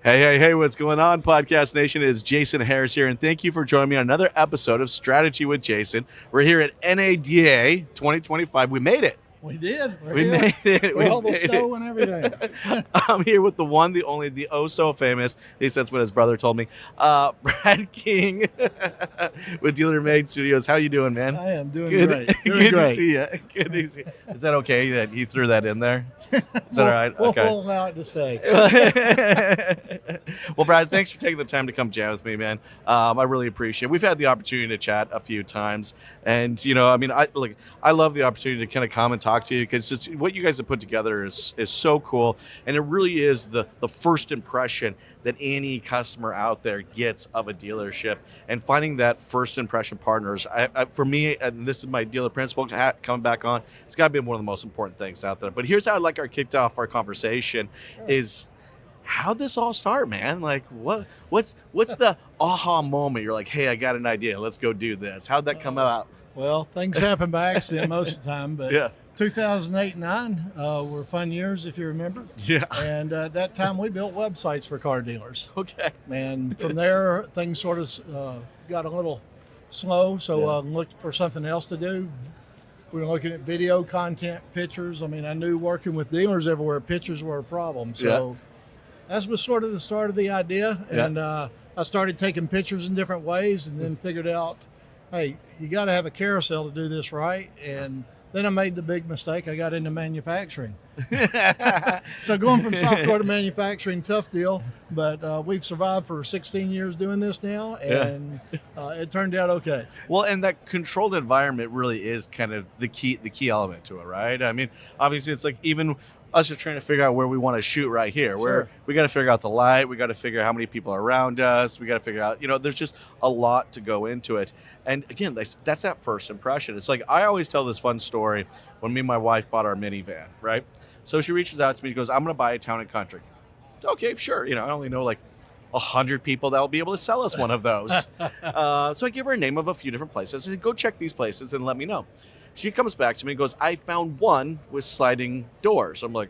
Hey, what's going on, Podcast Nation? It's Jason Harris here, and thank you for joining me on another episode of Strategy with Jason. We're here at NADA 2025. We made it. We did. We're We here made it. for We all the made snow it. and everything. I'm here with the one, the only, the oh so famous, at least that's what his brother told me, Brad King with Dealer Made Studios. How you doing, man? I am doing Good, great. Doing good great. to see you. Good to see you. Is that okay that he threw that in there? Is that all right? We'll Okay. allow it to stay. Well, Brad, thanks for taking the time to come jam with me, man. I really appreciate it. We've had the opportunity to chat a few times, and I love the opportunity to kind of come and talk to you because just what you guys have put together is so cool, and it really is the first impression that any customer out there gets of a dealership, and finding that first impression partners. For me, and this is my dealer principal hat coming back on, it's got to be one of the most important things out there. But here's how I'd like our kicked off our conversation is how'd this all start, man? Like what's the aha moment? You're like, hey, I got an idea. Let's go do this. How'd that come out? Well, things happen by accident most of the time, but Yeah. 2008 and 9 were fun years, if you remember. Yeah. And at that time, we built websites for car dealers. Okay. And from there, things sort of got a little slow, so Yeah. looked for something else to do. We were looking at video content, pictures. I mean, I knew working with dealers everywhere, pictures were a problem. So that was sort of the start of the idea. Yeah. And I started taking pictures in different ways and then figured out, hey, you got to have a carousel to do this right. And then I made the big mistake. I got into manufacturing. So going from software to manufacturing, tough deal. But we've survived for 16 years doing this now, and it turned out okay. Well, and that controlled environment really is kind of the key element to it, right? I mean, obviously, it's like even us just trying to figure out where we want to shoot right here. Where Sure. we got to figure out the light, we got to figure out how many people are around us, we got to figure out, there's just a lot to go into it. And again, that's that first impression. It's like I always tell this fun story when me and my wife bought our minivan, right? So she reaches out to me, and goes, "I'm going to buy a Town and Country." Okay, sure. I only know like 100 people that will be able to sell us one of those. So I give her a name of a few different places. I said, go check these places and let me know. She comes back to me and goes, "I found one with sliding doors." I'm like,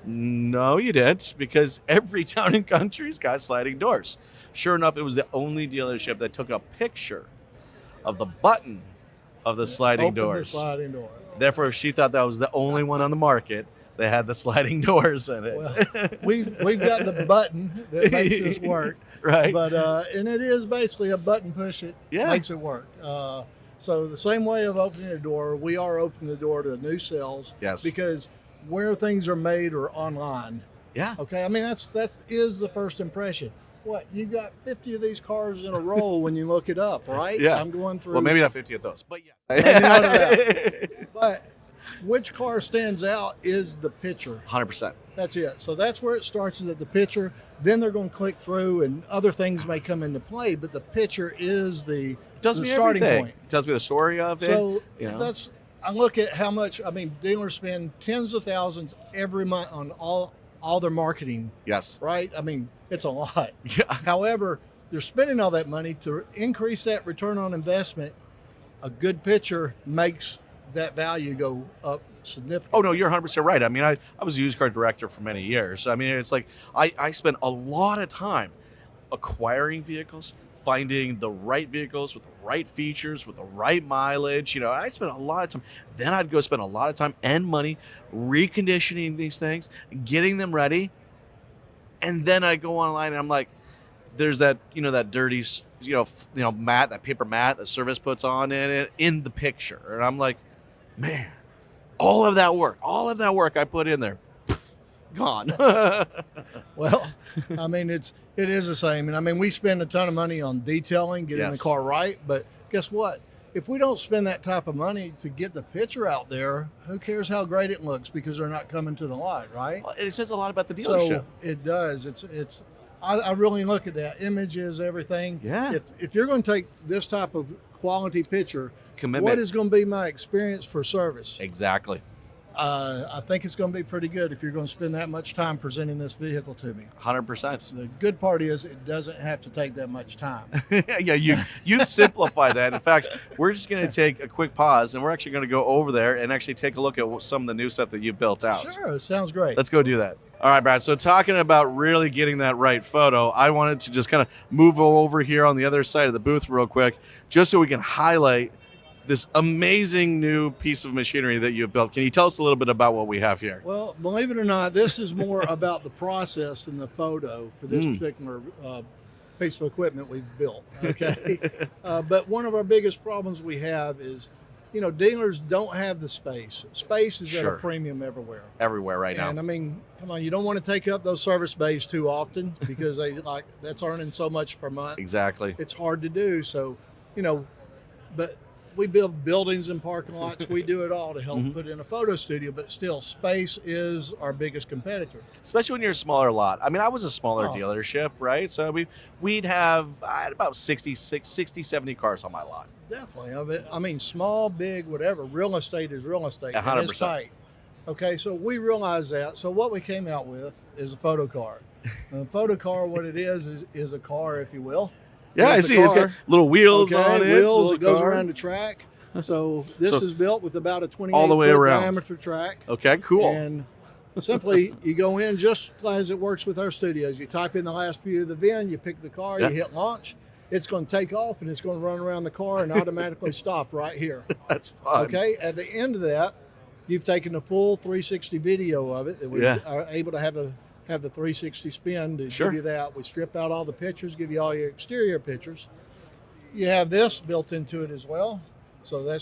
no, you didn't, because every Town and Country's got sliding doors. Sure enough, it was the only dealership that took a picture of the button of the sliding Open the doors. sliding door. Therefore, she thought that was the only one on the market that had the sliding doors in it. Well, we've got the button that makes this work, Right? but and it is basically a button push that Yeah. makes it work. So the same way of opening a door, we are opening the door to new sales. Yes. Because where things are made are online. Yeah. Okay, I mean that's is the first impression. What, you got 50 of these cars in a row when you look it up, right? Yeah. I'm going through. Well, maybe not 50 of those, but yeah. Maybe not of But which car stands out is the picture. 100%. That's it. So that's where it starts, is at the picture. Then they're going to click through, and other things may come into play. But the picture is the Tells the me starting everything. point. It tells me the story of it. So That's I look at how much. I mean, dealers spend tens of thousands every month on all their marketing. yes. Right? I mean, it's a lot. Yeah. However, they're spending all that money to increase that return on investment. A good picture makes that value go up significantly. Oh, no, you're 100% right. I mean, I was a used car director for many years. I mean, it's like I spent a lot of time acquiring vehicles, finding the right vehicles with the right features, with the right mileage. I spent a lot of time. Then I'd go spend a lot of time and money reconditioning these things, getting them ready. And then I go online and I'm like, there's that, that dirty, mat, that paper mat that service puts on in the picture. And I'm like, man, all of that work I put in there, gone. Well, I mean, it is the same. And I mean, we spend a ton of money on detailing, getting the Yes. car right. But guess what? If we don't spend that type of money to get the picture out there, who cares how great it looks, because they're not coming to the light, right? Well, it says a lot about the dealership. So it does. I really look at that. Images, everything. Yeah. If you're going to take this type of quality picture, Commitment. what is going to be my experience for service? Exactly. I think it's going to be pretty good if you're going to spend that much time presenting this vehicle to me. 100%. The good part is it doesn't have to take that much time. Yeah, you simplify that. In fact, we're just going to take a quick pause, and we're actually going to go over there and actually take a look at some of the new stuff that you've built out. Sure, it sounds great. Let's go do that. All right, Brad. So talking about really getting that right photo, I wanted to just kind of move over here on the other side of the booth real quick, just so we can highlight this amazing new piece of machinery that you've built. Can you tell us a little bit about what we have here? Well, believe it or not, this is more about the process than the photo for this Mm. particular piece of equipment we've built. Okay, but one of our biggest problems we have is, dealers don't have the space. Space is at Sure. a premium everywhere. Everywhere right now. And I mean, come on, you don't want to take up those service bays too often because that's earning so much per month. Exactly. It's hard to do. So, but we build buildings and parking lots. We do it all to help Mhm. put in a photo studio, but still space is our biggest competitor. Especially when you're a smaller lot. I mean, I was a smaller Oh. dealership, right? So we'd have I had about 60, 70 cars on my lot. Definitely. I mean, small, big, whatever. Real estate is real estate. and 100%. It's tight. Okay, so we realize that. So what we came out with is a photo car. A photo car, what it is a car, if you will. Yeah, I It's a see. It's got car. little wheels Okay, on it. wheels. little It goes car. around the track. So this So- is built with about a 28 all the way foot around. diameter track. Okay, cool. And simply, you go in just as it works with our studios. You type in the last few of the VIN, you pick the car, Yeah. you hit launch. It's going to take off and it's going to run around the car and automatically stop right here. That's fun. Okay. At the end of that, you've taken a full 360 video of it. That we Yeah. are able to have the 360 spin to Sure. give you that. We strip out all the pictures, give you all your exterior pictures. You have this built into it as well. So you're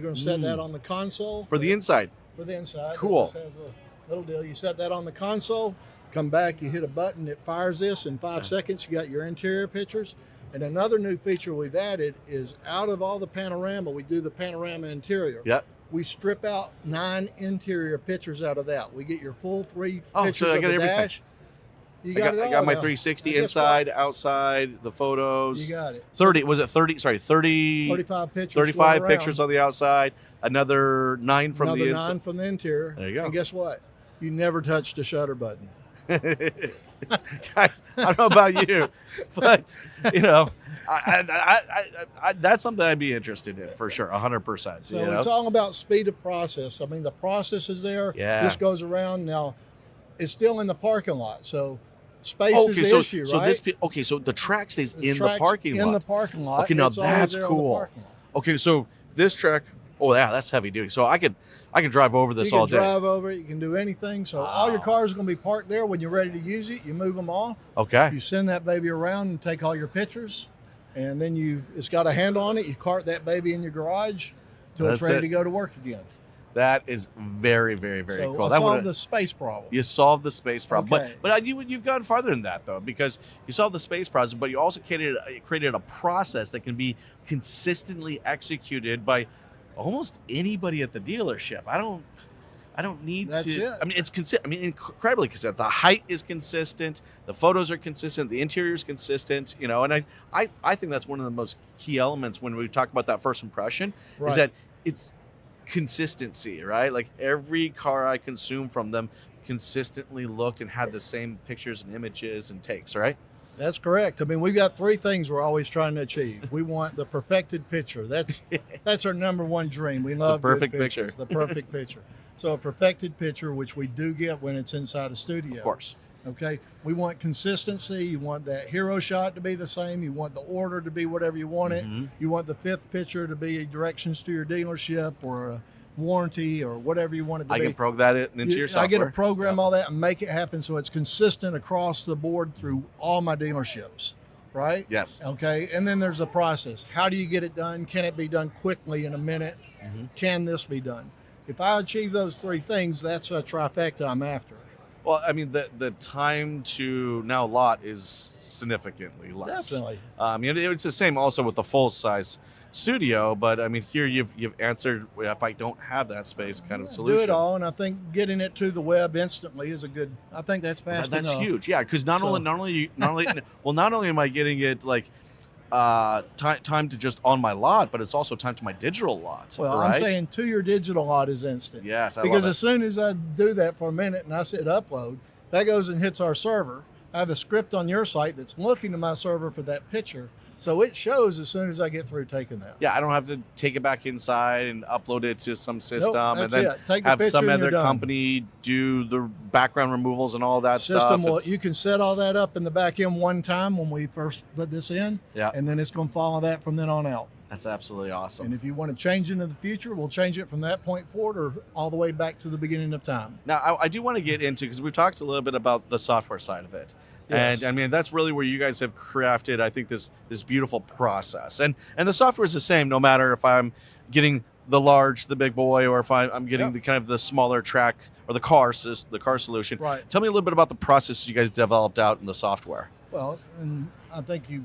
going to set that on the console For the inside. for the inside. Cool. It just has a little deal. You set that on the console, come back, you hit a button, it fires this in 5 seconds. You got your interior pictures. And another new feature we've added is out of all the panorama, we do the panorama interior. Yep. We strip out 9 interior pictures out of that. We get your full 3 Oh, pictures so I of got the everything. dash. You I got it all. got my now. 360 And guess inside, what? outside, the photos. You got it. 30, was it 30? Sorry, 30, 35 pictures. 35 going pictures around. on the outside, another 9 from Another the 9 inside. from the interior. There you go. And guess what? You never touched the shutter button. Guys, I don't know about you, but that's something I'd be interested in for sure, 100%. So you know? it's all about speed of process. I mean, the process is there. Yeah. This goes around now. It's still in the parking lot, so space okay, is the so issue, so right? so the track stays The in the track's parking lot. In the parking lot. Okay, now It's always that's there on the cool. parking lot. Okay, so this track, oh yeah, that's heavy duty. So I can drive over this You can all day. drive over it. You can do anything. So all your Wow. cars are going to be parked there. When you're ready to use it, you move them off. Okay. You send that baby around and take all your pictures, and then it's got a handle on it. You cart that baby in your garage till it's That's ready it. to go to work again. That is very, very, very So cool. I That solved would the space problem. you solved the space problem, Okay. but you've gone farther than that though, because you solved the space problem, but you also created a process that can be consistently executed by almost anybody at the dealership. I don't need That's to. it. I mean, it's incredibly consistent. The height is consistent. The photos are consistent. The interior is consistent. And I think that's one of the most key elements when we talk about that first impression Right. is that it's consistency, right? Like every car I consume from them consistently looked and had the same pictures and images and takes, right? That's correct. I mean, we've got 3 things we're always trying to achieve. We want the perfected picture. That's our number one dream. We love good perfect picture. pictures, the perfect picture. So a perfected picture, which we do get when it's inside a studio. Of course. Okay. We want consistency. You want that hero shot to be the same. You want the order to be whatever you want it. Mhm. You want the 5th picture to be directions to your dealership or a warranty or whatever you want it to I be. can program that into your software. I get to program Yeah. all that and make it happen so it's consistent across the board through all my dealerships, right? Yes. Okay. And then there's the process. How do you get it done? Can it be done quickly in a minute? Mhm. Can this be done? If I achieve those 3 things, that's a trifecta I'm after. Well, I mean, the time to now lot is significantly less. Definitely. It's the same also with the full size studio, but I mean, here you've answered if I don't have that space kind of solution. Do it all, and I think getting it to the web instantly is a good. I think that's fast That's enough. huge, yeah. Because not So- only am I getting it like time to just on my lot, but it's also time to my digital lot. Well, right? I'm saying to your digital lot is instant. yes, I Because love as soon as I do that for a minute and I said upload, that goes and hits our server. I have a script on your site that's looking to my server for that picture. So it shows as soon as I get through taking that. Yeah, I don't have to take it back inside and upload it to some system and that's then it. Take the have picture some and you're other done. company do the background removals and all that System stuff. will, you can set all that up in the back end one time when we first put this in, Yeah. and then it's going to follow that from then on out. That's absolutely awesome. And if you want to change into the future, we'll change it from that point forward or all the way back to the beginning of time. Now, I do want to get into, because we've talked a little bit about the software side of it. Yes. And I mean, that's really where you guys have crafted, I think, this beautiful process. And the software is the same, no matter if I'm getting the large, the big boy, or if I'm getting Yep. the kind of the smaller track or the car solution. Right. Tell me a little bit about the process you guys developed out in the software. Well, and I think you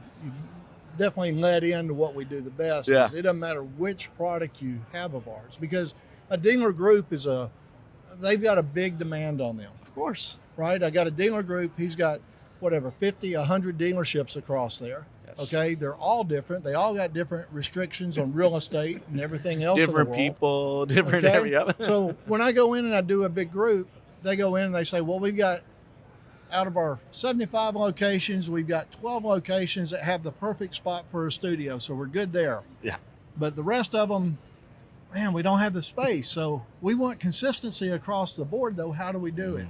definitely led into what we do the best. Yeah. Is it doesn't matter which product you have of ours, because a dealer group they've got a big demand on them, Of course. right? I got a dealer group. He's got 50, 100 dealerships across there. Yes. Okay, they're all different. They all got different restrictions on real estate and everything else. Different in the world. people, different Okay? area. So when I go in and I do a big group, they go in and they say, well, we've got, out of our 75 locations, we've got 12 locations that have the perfect spot for a studio. So we're good there. Yeah. But the rest of them, man, we don't have the space. So we want consistency across the board, though. How do we do it?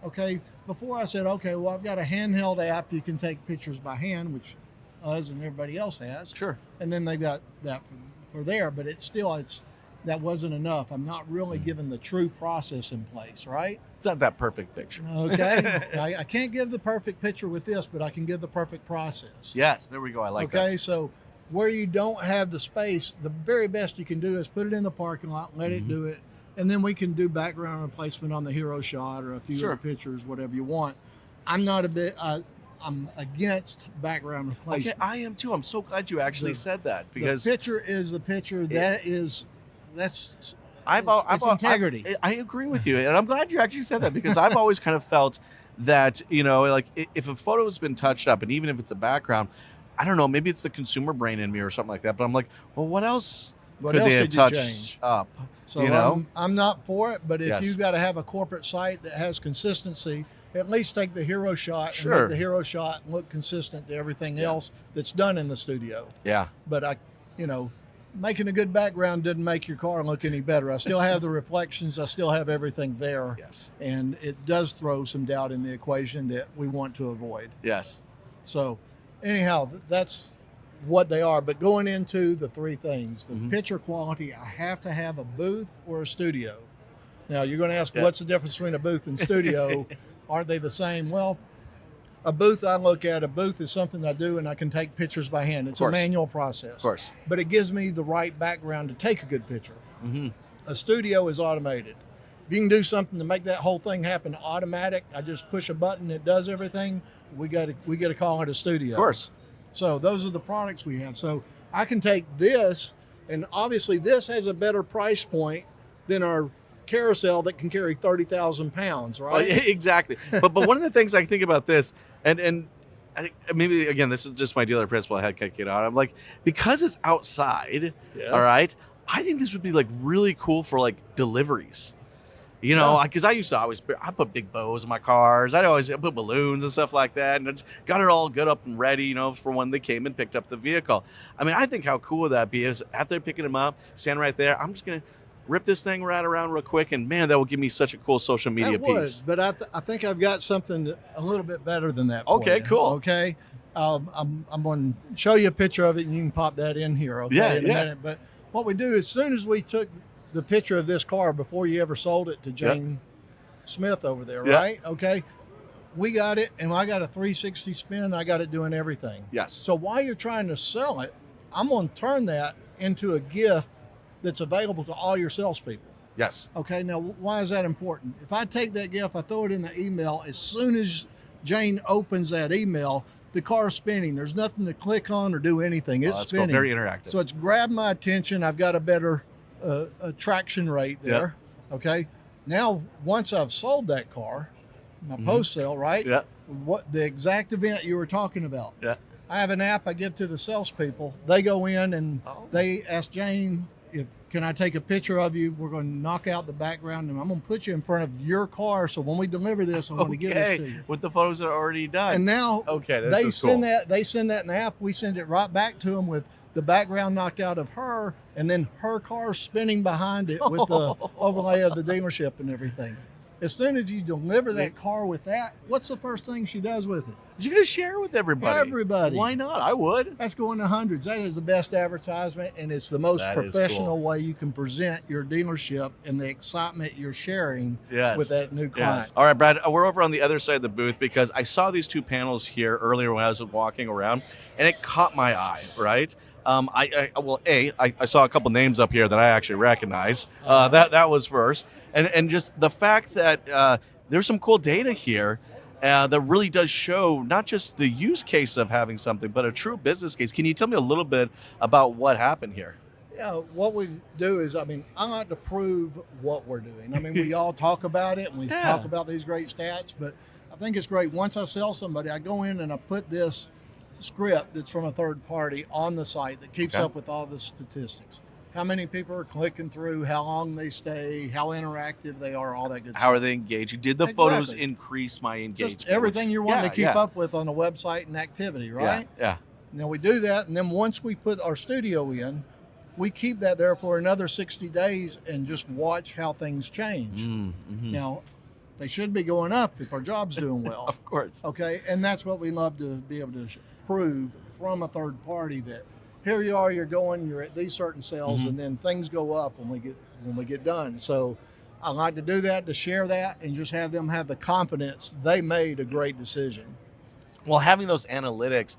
Okay. Before I said, okay, well, I've got a handheld app. You can take pictures by hand, which us and everybody else has. Sure. And then they've got that for there, but that wasn't enough. I'm not really giving the true process in place, right? It's not that perfect picture. Okay. I can't give the perfect picture with this, but I can give the perfect process. Yes, there we go. I like that. Okay. So where you don't have the space, the very best you can do is put it in the parking lot and let it do it. And then we can do background replacement on the hero shot or a few Sure. other pictures, whatever you want. I'm against background Okay, replacement. I am too. I'm so glad you actually The- said that, because the picture is the picture. That's I've integrity. I agree with you, and I'm glad you actually said that, because I've always kind of felt that, like if a photo has been touched up, and even if it's a background, I don't know, maybe it's the consumer brain in me or something like that. But I'm like, well, what else What could else they have did you touched change? up? So you know? I'm not for it, but if Yes. you've got to have a corporate site that has consistency, at least take the hero shot and Sure. make the hero shot look consistent to everything else that's done in the studio. Yeah, But making a good background didn't make your car look any better. I still have the reflections. I still have everything there. yes, And it does throw some doubt in the equation that we want to avoid. yes, So anyhow, that's what they are. But going into the three things, the Mhm. picture quality, I have to have a booth or a studio. Now you're going to ask, Yeah. what's the difference between a booth and studio? Aren't they the same? Well, a booth a booth is something I do and I can take pictures by hand. It's a course. manual process, of course. but it gives me the right background to take a good picture. Hmm. A studio is automated. If you can do something to make that whole thing happen automatic, I just push a button, it does everything. We got to call it a studio. Of course. So those are the products we have. So I can take this, and obviously this has a better price point than our carousel that can carry 30,000 pounds, Well, right? yeah, exactly. But one of the things I think about this, and I think maybe again this is just my dealer principle I had kicked it out. I'm like, because it's outside, Yes. all right. I think this would be like really cool for like deliveries. Yeah. Because I used to I put big bows in my cars. I put balloons and stuff like that, and it's got it all good up and ready, for when they came and picked up the vehicle. I mean, I think how cool would that be is after picking them up, stand right there. I'm just gonna rip this thing right around real quick, and man, that will give me such a cool social media That would, piece. but I think I've got something a little bit better than that. For Okay, you, cool. Okay, I'm going to show you a picture of it, and you can pop that in here. Okay, Yeah, in a yeah. minute. But what we do, as soon as we took the picture of this car before you ever sold it to Jane Smith over there, Yeah. right? Okay, we got it, and I got a 360 spin. I got it doing everything. Yes. So while you're trying to sell it, I'm going to turn that into a gift that's available to all your salespeople. Yes. Okay, now why is that important? If I take that gift, I throw it in the email, as soon as Jane opens that email, the car's spinning. There's nothing to click on or do anything. It's That's cool. spinning. Very interactive. So it's grabbed my attention. I've got a better traction rate there. Okay. Now, once I've sold that car, my post sale, right? Yeah. What the exact event you were talking about. Yeah. I have an app I give to the salespeople. They go in and Oh. they ask Jane can I take a picture of you? We're going to knock out the background, and I'm going to put you in front of your car. So when we deliver this, I'm going to give this to you. With the photos that are already done. And now they send that in the app. We send it right back to them with the background knocked out of her, and then her car spinning behind it with the overlay of the dealership and everything. As soon as you deliver that car with that, what's the first thing she does with it? You're going to share it with everybody. Everybody. Why not? I would. That's going to hundreds. That is the best advertisement, and it's the most professional way you can present your dealership and the excitement you're sharing with that new client. Yes. All right, Brad, we're over on the other side of the booth because I saw these two panels here earlier when I was walking around, and it caught my eye, right? I saw a couple names up here that I actually recognize. That was first. And just the fact that there's some cool data here that really does show not just the use case of having something, but a true business case. Can you tell me a little bit about what happened here? Yeah, what we do is, I like to prove what we're doing. We all talk about it and we talk about these great stats, but I think it's great. Once I sell somebody, I go in and I put this script that's from a third party on the site that keeps up with all the statistics. How many people are clicking through, how long they stay, how interactive they are, all that good stuff. How are they engaging? Did the photos increase my engagement? Just everything you're wanting to keep up with on the website and activity, right? Yeah. Now we do that, and then once we put our studio in, we keep that there for another 60 days and just watch how things change. Mm-hmm. Now, they should be going up if our job's doing well. Of course. Okay, and that's what we love to be able to prove from a third party that here you are, you're at these certain sales, and then things go up when we get done. So I like to do that, to share that, and just have them have the confidence they made a great decision. Well, having those analytics,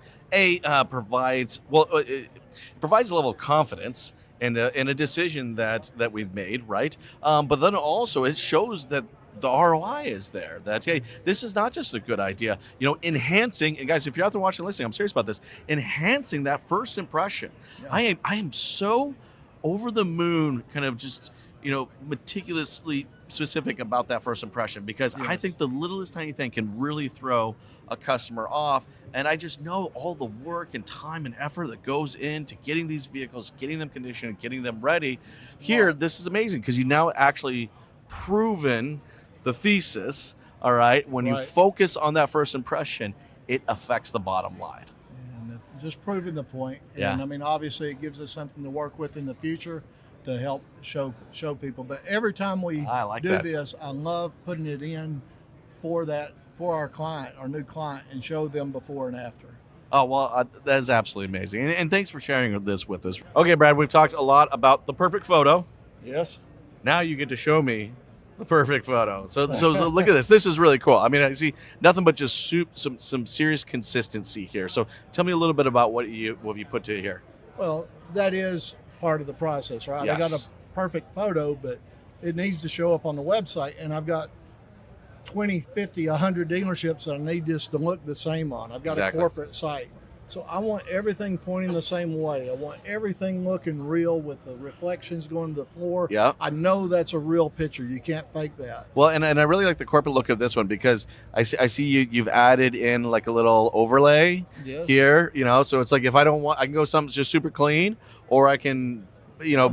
provides a level of confidence in a decision that we've made, right? But then also it shows that the ROI is there. That, hey, this is not just a good idea. Enhancing, and guys, if you're out there watching and listening, I'm serious about this, enhancing that first impression. Yeah. I am so over the moon, kind of just, meticulously specific about that first impression, because I think the littlest tiny thing can really throw a customer off. And I just know all the work and time and effort that goes into getting these vehicles, getting them conditioned, and getting them ready. Here, this is amazing because you now actually proven the thesis, all right? When you focus on that first impression, it affects the bottom line. And just proving the point. And obviously it gives us something to work with in the future to help show people. But every time we this, I love putting it in for our client, our new client, and show them before and after. Oh, well, that is absolutely amazing. And thanks for sharing this with us. Okay, Brad, we've talked a lot about the perfect photo. Yes. Now you get to show me the perfect photo. So look at this. This is really cool. I see nothing but just some serious consistency here. So tell me a little bit about what you put to here. Well, that is part of the process, right? Yes. I got a perfect photo, but it needs to show up on the website, and I've got 20, 50, 100 dealerships that I need this to look the same on. I've got a corporate site. So I want everything pointing the same way. I want everything looking real with the reflections going to the floor. Yeah. I know that's a real picture. You can't fake that. Well, and I really like the corporate look of this one because I see you've added in like a little overlay here, so it's like if I don't want, I can go something just super clean, or I can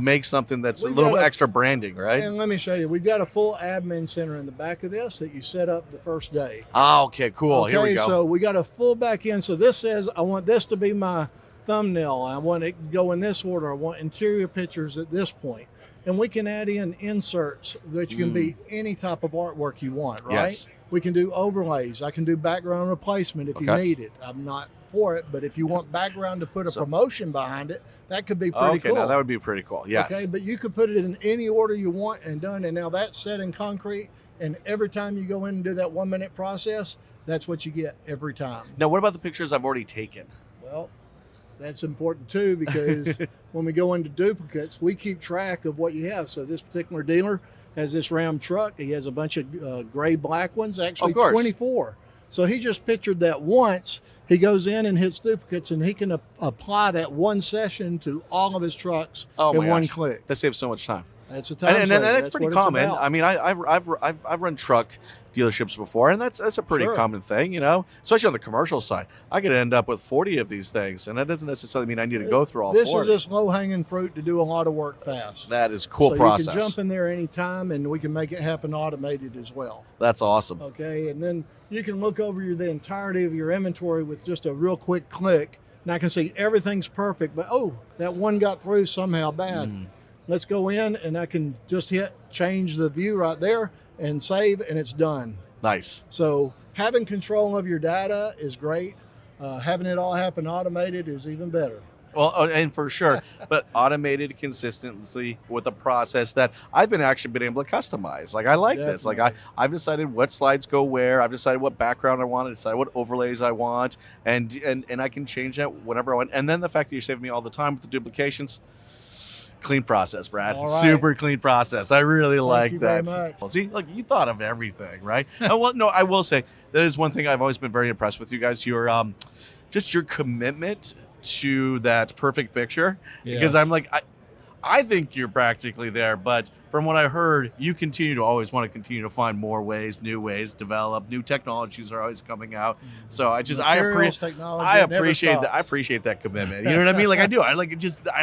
make something that's a little extra branding, right? And let me show you. We've got a full admin center in the back of this that you set up the first day. Oh, okay, cool. Here we go. So we got a full back end. So this says, I want this to be my thumbnail. I want it to go in this order. I want interior pictures at this point. And we can add in inserts that can be any type of artwork you want, right? Yes. We can do overlays. I can do background replacement if you need it. I'm not for it, but if you want background to put a promotion behind it, that could be pretty cool. Okay, now that would be pretty cool. Yes. Okay, but you could put it in any order you want and done, and now that's set in concrete, and every time you go in and do that 1 minute process, that's what you get every time. Now, what about the pictures I've already taken? Well, that's important too, because when we go into duplicates, we keep track of what you have. So this particular dealer has this Ram truck. He has a bunch of gray black ones, actually 24. So he just pictured that once. He goes in and hits duplicates, and he can apply that one session to all of his trucks in one click. That saves so much time. That's a time and saver. That's pretty common. I've run truck dealerships before, and that's a pretty Sure. common thing, especially on the commercial side. I could end up with 40 of these things, and that doesn't necessarily mean I need to go through all This 40. is just low hanging fruit to do a lot of work fast. That is cool so process. You can jump in there anytime, and we can make it happen automated as well. That's awesome. Okay, and then you can look over the entirety of your inventory with just a real quick click. And I can see everything's perfect, but that one got through somehow bad. Let's go in, and I can just hit change the view right there and save, and it's done. Nice. So having control of your data is great. Having it all happen automated is even better. Well, and for sure, but automated consistently with a process that I've actually been able to customize. Like I like this. Like I've decided what slides go where. I've decided what background I want. I decided what overlays I want, and I can change that whenever I want. And then the fact that you're saving me all the time with the duplications. Clean process, Brad. All right. Super clean process. I really like you that. very much. Well, see, look, you thought of everything, right? Well, no, I will say that is one thing I've always been very impressed with you guys. Your just your commitment to that perfect picture. Because I'm like, I think you're practically there, but from what I heard, you always want to continue to find more ways, new ways, develop new technologies are always coming out. So I appreciate that. I appreciate that commitment. You know what I mean? Like I do. I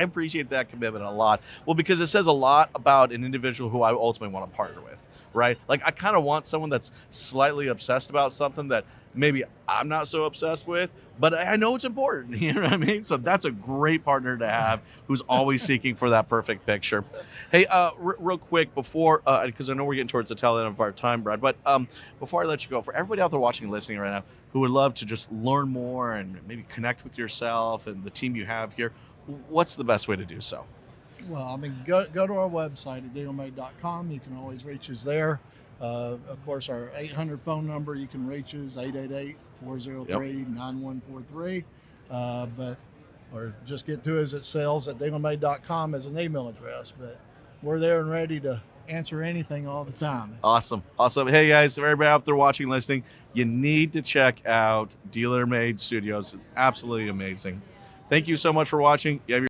appreciate that commitment a lot. Well, because it says a lot about an individual who I ultimately want to partner with, right? Like I kind of want someone that's slightly obsessed about something that maybe I'm not so obsessed with, but I know it's important. You know what I mean? So that's a great partner to have who's always seeking for that perfect picture. Hey, real quick before, because I know we're getting towards the tail end of our time, Brad, but before I let you go, for everybody out there watching and listening right now who would love to just learn more and maybe connect with yourself and the team you have here, what's the best way to do so? Well, I mean, go to our website at dealermade.com. You can always reach us there. Of course, our 800 phone number, you can reach us, 888-403-9143. Or just get to us at sales@dealermade.com as an email address. But we're there and ready to answer anything all the time. Awesome. Hey, guys, everybody out there watching, listening, you need to check out Dealer Made Studios. It's absolutely amazing. Thank you so much for watching. You have your